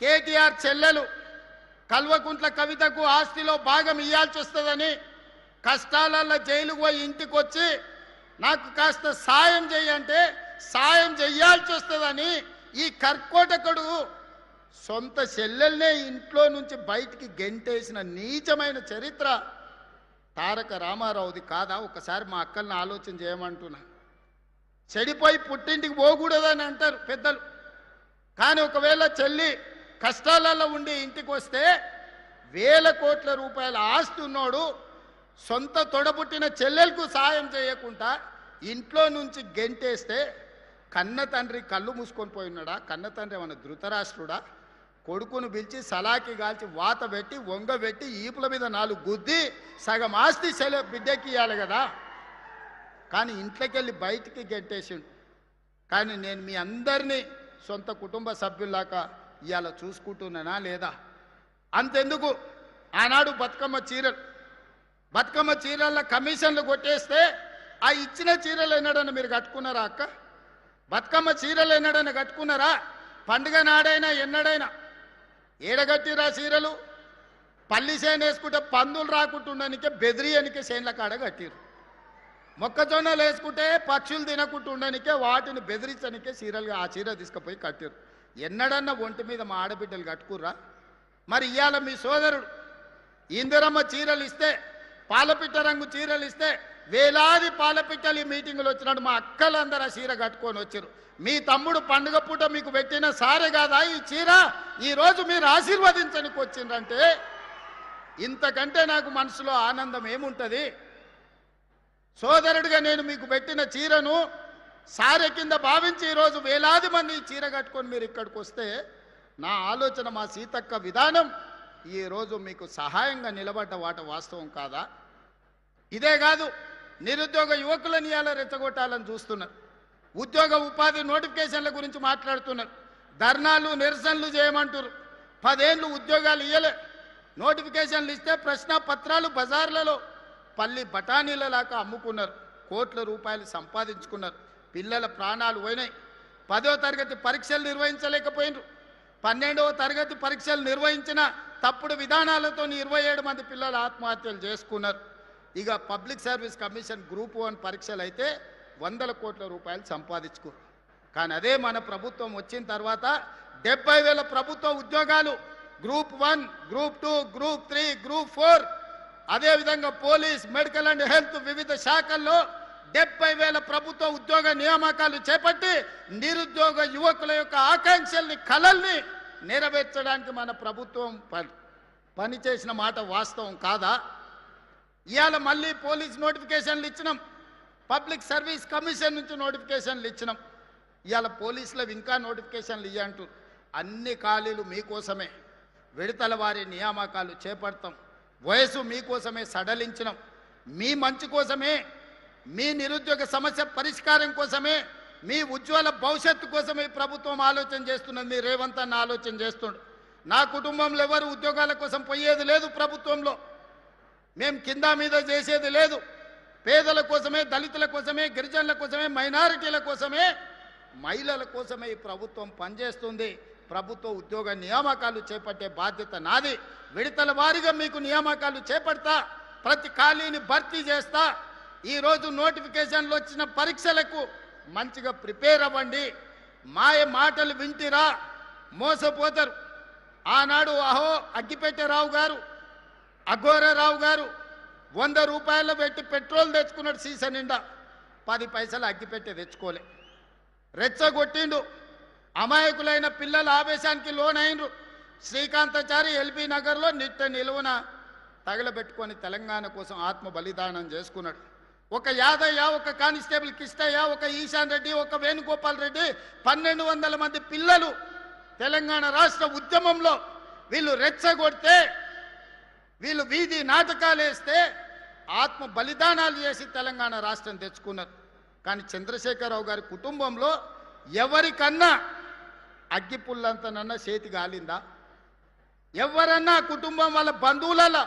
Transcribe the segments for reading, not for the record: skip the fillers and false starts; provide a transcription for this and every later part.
కేటీఆర్ చెల్లెలు కల్వకుంట్ల కవితకు ఆస్తిలో భాగం ఇయ్యాల్సి వస్తుందని కష్టాలలో జైలుకు పోయి ఇంటికి వచ్చి నాకు కాస్త సాయం చేయంటే సాయం చేయాల్సి వస్తుందని ఈ కర్కోటకుడు సొంత చెల్లెల్నే ఇంట్లో నుంచి బయటికి గెంటేసిన నీచమైన చరిత్ర తారక రామారావుది కాదా? ఒకసారి మా అక్కల్ని ఆలోచన చేయమంటున్నా. చెడిపోయి పుట్టింటికి పోకూడదని అంటారు పెద్దలు, కానీ ఒకవేళ చెల్లి కష్టాలలో ఉండి ఇంటికి వస్తే వేల కోట్ల రూపాయల ఆస్తి ఉన్నోడు సొంత తొడబుట్టిన చెల్లెలకు సాయం చేయకుండా ఇంట్లో నుంచి గెంటేస్తే కన్న తండ్రి కళ్ళు మూసుకొని పోయి ఉన్నాడా? కన్న తండ్రి ఏమన్నా ధృతరాష్ట్రుడా? కొడుకును పిలిచి సలాకి కాల్చి వాత పెట్టి వంగబెట్టి ఈపుల మీద 4 గుద్ది సగం ఆస్తి బిడ్డకి ఇవ్వాలి కదా, కానీ ఇంట్లోకి వెళ్ళి బయటికి గెంటేసిండు. కానీ నేను మీ అందరినీ సొంత కుటుంబ సభ్యుల్లాగా ఇవాళ చూసుకుంటున్నానా లేదా? అంతెందుకు, ఆనాడు బతుకమ్మ చీరల కమిషన్లు కొట్టేస్తే ఆ ఇచ్చిన చీరలు ఎన్నడన్నా మీరు కట్టుకున్నారా అక్క? బతుకమ్మ చీరలు ఎన్నడన్నా కట్టుకున్నారా? పండుగ నాడైనా ఎన్నడైనా ఏడగట్టిరా చీరలు? పల్లి చేను వేసుకుంటే పందులు రాకుంటుండనికే బెదిరియనికే చేనుల కాడ కట్టిరు. మొక్కజొన్నలు వేసుకుంటే పక్షులు తినకుంటుండనికే వాటిని బెదిరించనికే చీరలు ఆ చీర తీసుకుపోయి కట్టిరు. ఎన్నడన్నా ఒంటి మీద మా ఆడబిడ్డలు కట్టుకుర్రా? మరి ఇవాళ మీ సోదరుడు ఇందిరమ్మ చీరలు ఇస్తే, పాలపిట్ట రంగు చీరలు ఇస్తే వేలాది పాలపిట్టలు ఈ మీటింగులు వచ్చినాడు. మా అక్కలందరూ ఆ చీర కట్టుకొని వచ్చారు. మీ తమ్ముడు పండుగ పూట మీకు పెట్టిన సారే కాదా ఈ చీర? ఈరోజు మీరు ఆశీర్వదించడానికి వచ్చిందంటే ఇంతకంటే నాకు మనసులో ఆనందం ఏముంటుంది? సోదరుడిగా నేను మీకు పెట్టిన చీరను సారె కింద భావించి ఈరోజు వేలాది మంది ఈ చీర కట్టుకొని మీరు ఇక్కడికి వస్తే నా ఆలోచన, మా సీతక్క విధానం ఈరోజు మీకు సహాయంగా నిలబడ్డ వాస్తవం కాదా? ఇదే కాదు, నిరుద్యోగ యువకులను ఇవాళ రెచ్చగొట్టాలని చూస్తున్నారు. ఉద్యోగ ఉపాధి నోటిఫికేషన్ల గురించి మాట్లాడుతున్నారు. ధర్నాలు నిరసనలు చేయమంటారు. 10 ఏళ్ళు ఉద్యోగాలు ఇవ్వలే, నోటిఫికేషన్లు ఇస్తే ప్రశ్న పత్రాలు బజార్లలో పల్లి బఠానీలలాగా అమ్ముకున్నారు. కోట్ల రూపాయలు సంపాదించుకున్నారు. పిల్లల ప్రాణాలు పోయినాయి. 10వ తరగతి పరీక్షలు నిర్వహించలేకపోయినారు. 12వ తరగతి పరీక్షలు నిర్వహించిన తప్పుడు విధానాలతో 27 మంది పిల్లలు ఆత్మహత్యలు చేసుకున్నారు. ఇక పబ్లిక్ సర్వీస్ కమిషన్ గ్రూప్ 1 పరీక్షలు అయితే 100 కోట్ల రూపాయలు సంపాదించుకున్నారు. కానీ అదే మన ప్రభుత్వం వచ్చిన తర్వాత 70,000 ప్రభుత్వ ఉద్యోగాలు గ్రూప్ 1, గ్రూప్ 2, గ్రూప్ 3, గ్రూప్ 4, అదేవిధంగా పోలీస్, మెడికల్ అండ్ హెల్త్ వివిధ శాఖల్లో 70,000 ప్రభుత్వ ఉద్యోగ నియామకాలు చేపట్టి నిరుద్యోగ యువకుల యొక్క ఆకాంక్షల్ని, కలల్ని నెరవేర్చడానికి మన ప్రభుత్వం పనిచేసిన మాట వాస్తవం కాదా? ఇవాళ మళ్ళీ పోలీస్ నోటిఫికేషన్లు ఇచ్చినాం, పబ్లిక్ సర్వీస్ కమిషన్ నుంచి నోటిఫికేషన్లు ఇచ్చినాం. ఇవాళ పోలీసులకు ఇంకా నోటిఫికేషన్లు ఇవ్వంటూ అన్ని ఖాళీలు మీకోసమే, విడతల వారి నియామకాలు చేపడతాం. వయసు మీకోసమే సడలించినాం. మీ మంచి కోసమే, మీ నిరుద్యోగ సమస్య పరిష్కారం కోసమే, మీ ఉజ్వల భవిష్యత్తు కోసమే ప్రభుత్వం ఆలోచన చేస్తున్నది. మీ రేవంత్ అన్న ఆలోచన చేస్తుండు. నా కుటుంబంలో ఎవరు ఉద్యోగాల కోసం పోయేది లేదు. ప్రభుత్వంలో మేము కింద మీద చేసేది లేదు. పేదల కోసమే, దళితుల కోసమే, గిరిజనుల కోసమే, మైనారిటీల కోసమే, మహిళల కోసమే ఈ ప్రభుత్వం పనిచేస్తుంది. ప్రభుత్వ ఉద్యోగ నియామకాలు చేపట్టే బాధ్యత నాది. విడతల వారీగా మీకు నియామకాలు చేపడతా, ప్రతి ఖాళీని భర్తీ చేస్తా. ఈరోజు నోటిఫికేషన్లు వచ్చిన పరీక్షలకు మంచిగా ప్రిపేర్ అవ్వండి. మాయ మాటలు వింటిరా మోసపోతారు. ఆనాడు అగ్గిపెట్టెరావు గారు, అఘోరరావు గారు 100 రూపాయలు పెట్టి పెట్రోల్ తెచ్చుకున్నాడు సీసా నిండా. 10 పైసలు అగ్గిపెట్టె తెచ్చుకోలే. రెచ్చగొట్టిండు. అమాయకులైన పిల్లల ఆవేశానికి లోనైనరు. శ్రీకాంతాచారి ఎల్బీ నగర్లో నిట్ట నిలువున తగలబెట్టుకొని తెలంగాణ కోసం ఆత్మ బలిదానం చేసుకున్నాడు. ఒక యాదయ్య, ఒక కానిస్టేబుల్ కిష్టయ్య, ఒక ఈశాన్ రెడ్డి, ఒక వేణుగోపాల్ రెడ్డి, 1200 మంది పిల్లలు తెలంగాణ రాష్ట్ర ఉద్యమంలో వీళ్ళు రెచ్చగొడితే, వీళ్ళు వీధి నాటకాలు వేస్తే ఆత్మ బలిదానాలు చేసి తెలంగాణ రాష్ట్రం తెచ్చుకున్నారు. కానీ చంద్రశేఖరరావు గారి కుటుంబంలో ఎవరికన్నా అగ్గిపుల్లంతనన్నా చేతి గాలిందా? ఎవరన్నా కుటుంబం వాళ్ళ బంధువులలో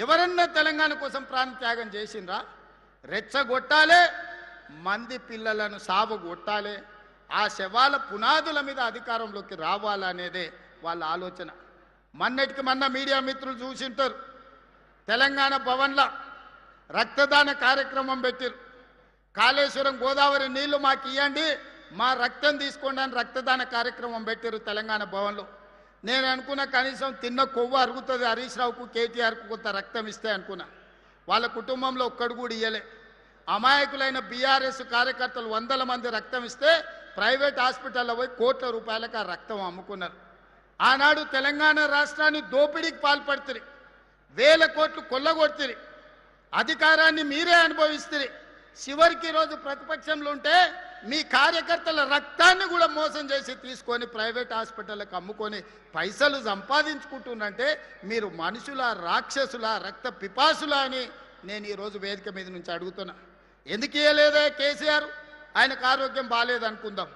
ఎవరన్నా తెలంగాణ కోసం ప్రాణత్యాగం చేసిండ్రా? రెచ్చగొట్టాలే, మంది పిల్లలను సావగొట్టాలే, ఆ శవాల పునాదుల మీద అధికారంలోకి రావాలనేదే వాళ్ళ ఆలోచన. మొన్నటికి మొన్న మీడియా మిత్రులు చూసింటారు, తెలంగాణ భవన్లో రక్తదాన కార్యక్రమం పెట్టారు. కాళేశ్వరం గోదావరి నీళ్లు మాకు ఇవ్వండి, మా రక్తం తీసుకోండి అని రక్తదాన కార్యక్రమం పెట్టారు తెలంగాణ భవన్లో. నేను అనుకున్న కనీసం తిన్న కొవ్వు అరుగుతుంది, హరీష్ రావుకు కేటీఆర్కు కొంత రక్తం ఇస్తే అనుకున్నా. వాళ్ళ కుటుంబంలో ఒక్కడు కూడా ఇయ్యలే. అమాయకులైన బీఆర్ఎస్ కార్యకర్తలు 100 మంది రక్తం ఇస్తే ప్రైవేట్ హాస్పిటల్లో పోయి కోట్ల రూపాయలకు ఆ రక్తం అమ్ముకున్నారు. ఆనాడు తెలంగాణ రాష్ట్రాన్ని దోపిడీకి పాల్పడుతుంది, 1000 కోట్లు కొల్లగొడుతుంది, అధికారాన్ని మీరే అనుభవిస్తుంది. చివరికి ఈరోజు ప్రతిపక్షంలో ఉంటే మీ కార్యకర్తల రక్తాన్ని కూడా మోసం చేసి తీసుకొని ప్రైవేట్ హాస్పిటల్కి అమ్ముకొని పైసలు సంపాదించుకుంటున్నంటే మీరు మనుషుల, రాక్షసుల, రక్త పిపాసుల అని నేను ఈరోజు వేదిక మీద నుంచి అడుగుతున్నా. ఎందుకు ఇవ్వలేదే కేసీఆర్? ఆయనకు ఆరోగ్యం బాగాలేదనుకుందాం.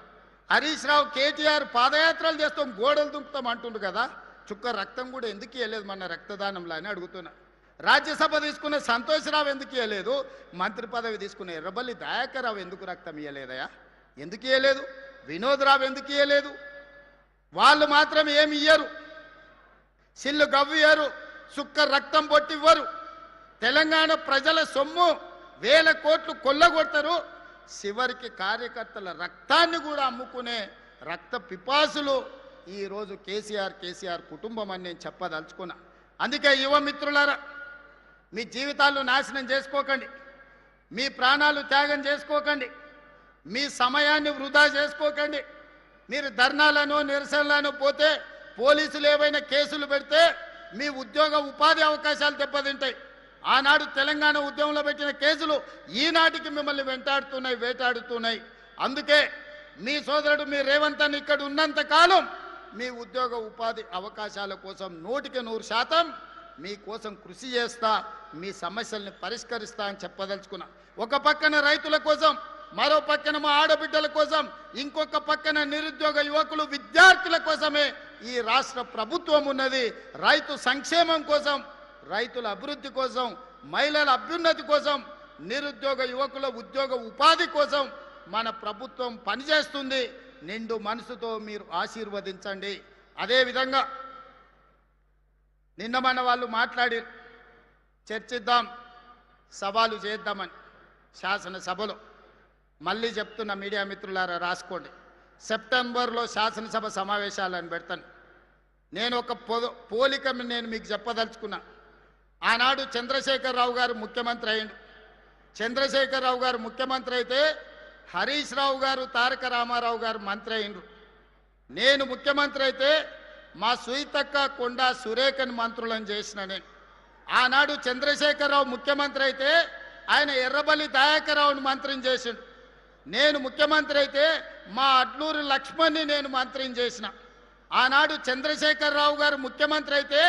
హరీష్ రావు, కేటీఆర్ పాదయాత్రలు చేస్తాం, గోడలు దుంపుతాం అంటుండు కదా, చుక్క రక్తం కూడా ఎందుకు ఇవ్వలేదు మన రక్తదానంలో అని అడుగుతున్నా. రాజ్యసభ తీసుకున్న సంతోష్రావు ఎందుకు ఇవ్వలేదు? మంత్రి పదవి తీసుకున్న ఎర్రబల్లి దయాకర్ రావు ఎందుకు రక్తం ఇవ్వలేదయా? ఎందుకు ఇవ్వలేదు? వినోద్ రావు ఎందుకు ఇవ్వలేదు? వాళ్ళు మాత్రం ఏమి ఇయ్యరు, సిల్లు గవ్వియ్యరు, సుక్క రక్తం పొట్టివ్వరు. తెలంగాణ ప్రజల సొమ్ము 1000 కోట్లు కొల్లగొడతారు. చివరికి కార్యకర్తల రక్తాన్ని కూడా అమ్ముకునే రక్త పిపాసులు ఈరోజు కేసీఆర్ కుటుంబం అని నేను చెప్పదలుచుకున్నా. అందుకే యువ మిత్రులారా, మీ జీవితాలు నాశనం చేసుకోకండి, మీ ప్రాణాలు త్యాగం చేసుకోకండి, మీ సమయాన్ని వృధా చేసుకోకండి. మీరు ధర్నాలను, నిరసనలను పోతే పోలీసులు ఏవైనా కేసులు పెడితే మీ ఉద్యోగ ఉపాధి అవకాశాలు దెబ్బతింటాయి. ఆనాడు తెలంగాణ ఉద్యమంలో పెట్టిన కేసులు ఈనాటికి మిమ్మల్ని వెంటాడుతున్నాయి, వేటాడుతున్నాయి. అందుకే మీ సోదరుడు మీ రేవంత్ అన్న ఇక్కడ ఉన్నంత కాలం మీ ఉద్యోగ ఉపాధి అవకాశాల కోసం 100% మీకోసం కృషి చేస్తా, మీ సమస్యల్ని పరిష్కరిస్తా అని చెప్పదలుచుకున్నా. ఒక పక్కన రైతుల కోసం, మరో పక్కన మా ఆడబిడ్డల కోసం, ఇంకొక పక్కన నిరుద్యోగ యువకులు, విద్యార్థుల కోసమే ఈ రాష్ట్ర ప్రభుత్వం ఉన్నది. రైతు సంక్షేమం కోసం, రైతుల అభివృద్ధి కోసం, మహిళల అభ్యున్నతి కోసం, నిరుద్యోగ యువకుల ఉద్యోగ ఉపాధి కోసం మన ప్రభుత్వం పనిచేస్తుంది. నిండు మనసుతో మీరు ఆశీర్వదించండి. అదేవిధంగా నిన్న మన వాళ్ళు మాట్లాడి చర్చిద్దాం, సవాలు చేద్దామని శాసనసభలో. మళ్ళీ చెప్తున్న మీడియా మిత్రులారా రాసుకోండి, సెప్టెంబర్లో శాసనసభ సమావేశాలను పెడతాను. నేను ఒక పోలిక నేను మీకు చెప్పదలుచుకున్నా. ఆనాడు చంద్రశేఖరరావు గారు ముఖ్యమంత్రి అయ్యిండు. చంద్రశేఖరరావు గారు ముఖ్యమంత్రి అయితే హరీష్ రావు గారు, తారక రామారావు గారు మంత్రి అయ్యిండ్రు. నేను ముఖ్యమంత్రి అయితే మా సుయితక్క, కొండా సురేఖని మంత్రులను చేసిన నేను. ఆనాడు చంద్రశేఖరరావు ముఖ్యమంత్రి అయితే ఆయన ఎర్రబల్లి దయాకర్ రావుని మంత్రిని చేసిండు. నేను ముఖ్యమంత్రి అయితే మా అడ్లూరు లక్ష్మణ్ని నేను మంత్రిని చేసిన. ఆనాడు చంద్రశేఖరరావు గారు ముఖ్యమంత్రి అయితే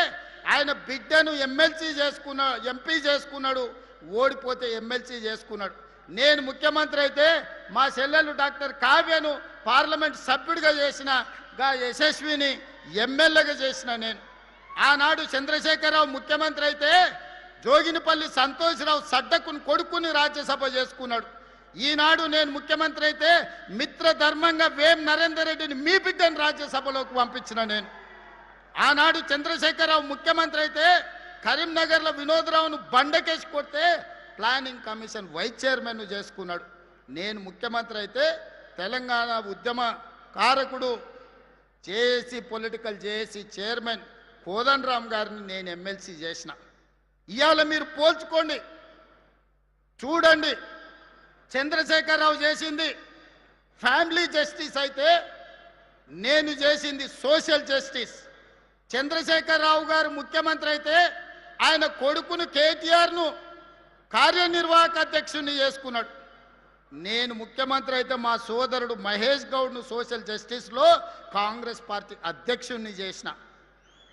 ఆయన బిడ్డను ఎంపీ చేసుకున్నాడు, ఓడిపోతే ఎమ్మెల్సీ చేసుకున్నాడు. నేను ముఖ్యమంత్రి అయితే మా చెల్లెలు డాక్టర్ కావ్యను పార్లమెంట్ సభ్యుడిగా చేసిన, యశస్విని ఎమ్మెల్యేగా చేసిన నేను. ఆనాడు చంద్రశేఖరరావు ముఖ్యమంత్రి అయితే జోగినిపల్లి సంతోష్రావు సడ్డకుని కొడుకుని రాజ్యసభ చేసుకున్నాడు. ఈనాడు నేను ముఖ్యమంత్రి అయితే మిత్రధర్మంగా వేం నరేందర్ రెడ్డిని మీ బిడ్డను రాజ్యసభలోకి పంపించిన నేను. ఆనాడు చంద్రశేఖరరావు ముఖ్యమంత్రి అయితే కరీంనగర్లో వినోద్రావును బండకేసి కొడితే ప్లానింగ్ కమిషన్ వైస్ చైర్మన్ చేసుకున్నాడు. నేను ముఖ్యమంత్రి అయితే తెలంగాణ ఉద్యమ కారకుడు పొలిటికల్ చైర్మన్ కోదండరామ్ గారిని నేను ఎమ్మెల్సీ చేసిన. ఇవాళ మీరు పోల్చుకోండి, చూడండి. చంద్రశేఖరరావు చేసింది ఫ్యామిలీ జస్టిస్ అయితే నేను చేసింది సోషల్ జస్టిస్. చంద్రశేఖరరావు గారు ముఖ్యమంత్రి అయితే ఆయన కొడుకును కేటీఆర్ను కార్యనిర్వాహక అధ్యక్షుడిని చేసుకున్నాడు. నేను ముఖ్యమంత్రి అయితే మా సోదరుడు మహేష్ గౌడ్ను సోషల్ జస్టిస్లో కాంగ్రెస్ పార్టీ అధ్యక్షుడిని చేసిన.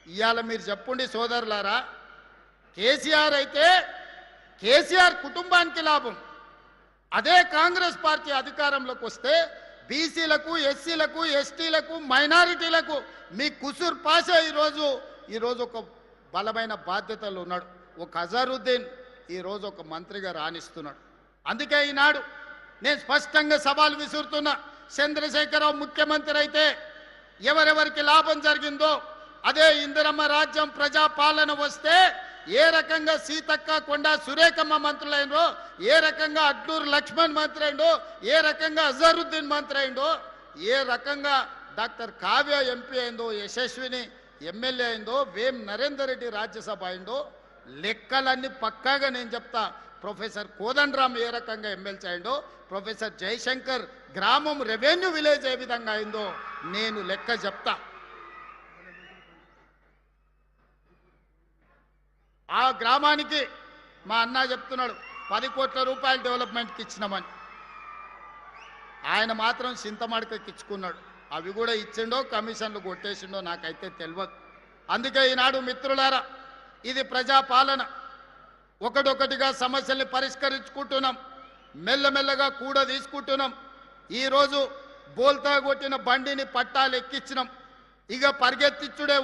ఇవాళ మీరు చెప్పండి సోదరులారా, కేసీఆర్ అయితే కేసీఆర్ కుటుంబానికి లాభం. అదే కాంగ్రెస్ పార్టీ అధికారంలోకి వస్తే బీసీలకు, ఎస్సీలకు, ఎస్టీలకు, మైనారిటీలకు మీ కుసూర్ పాషా ఈరోజు ఒక బలమైన బాధ్యతలు ఉన్నాడు. ఒక అజరుద్దీన్ ఈరోజు ఒక మంత్రిగా రాణిస్తున్నాడు. అందుకే ఈనాడు నేను స్పష్టంగా సవాల్ విసురుతున్నా. చంద్రశేఖరరావు ముఖ్యమంత్రి అయితే ఎవరెవరికి లాభం జరిగిందో అదే ఇందిరమ్మ రాజ్యం ప్రజాపాలన వస్తే ఏ రకంగా సీతక్క కొండ సురేఖమ్మ మంత్రులైందో, ఏ రకంగా అడ్లూరు లక్ష్మణ్ మంత్రి అయిందో, ఏ రకంగా అజరుద్దీన్ మంత్రి అయిందో, ఏ రకంగా డాక్టర్ కావ్య ఎంపీ అయిందో, యశస్విని ఎమ్మెల్యే అయిందో, వేం నరేందర్ రెడ్డి రాజ్యసభ అయిందో, లెక్కలన్నీ పక్కాగా నేను చెప్తా. ప్రొఫెసర్ కోదండరామ్ ఏ రకంగా ఎమ్మెల్సీ అయిందో, ప్రొఫెసర్ జయశంకర్ గ్రామం రెవెన్యూ విలేజ్ ఏ విధంగా అయిందో నేను లెక్క చెప్తా. ఆ గ్రామానికి మా అన్న చెప్తున్నాడు 10 కోట్ల రూపాయలు డెవలప్మెంట్కి ఇచ్చినామని. ఆయన మాత్రం చింతమడకకి ఇచ్చుకున్నాడు. అవి కూడా ఇచ్చిండో కమిషన్లు కొట్టేసిండో నాకైతే తెలియదు. అందుకే ఈనాడు మిత్రులారా, ఇది ప్రజాపాలన. ఒకటొకటిగా సమస్యల్ని పరిష్కరించుకుంటున్నాం, మెల్లమెల్లగా కూడా తీసుకుంటున్నాం. ఈరోజు బోల్తా కొట్టిన బండిని పట్టాలు ఎక్కించినాం, ఇక పరిగెత్తిచ్చుడే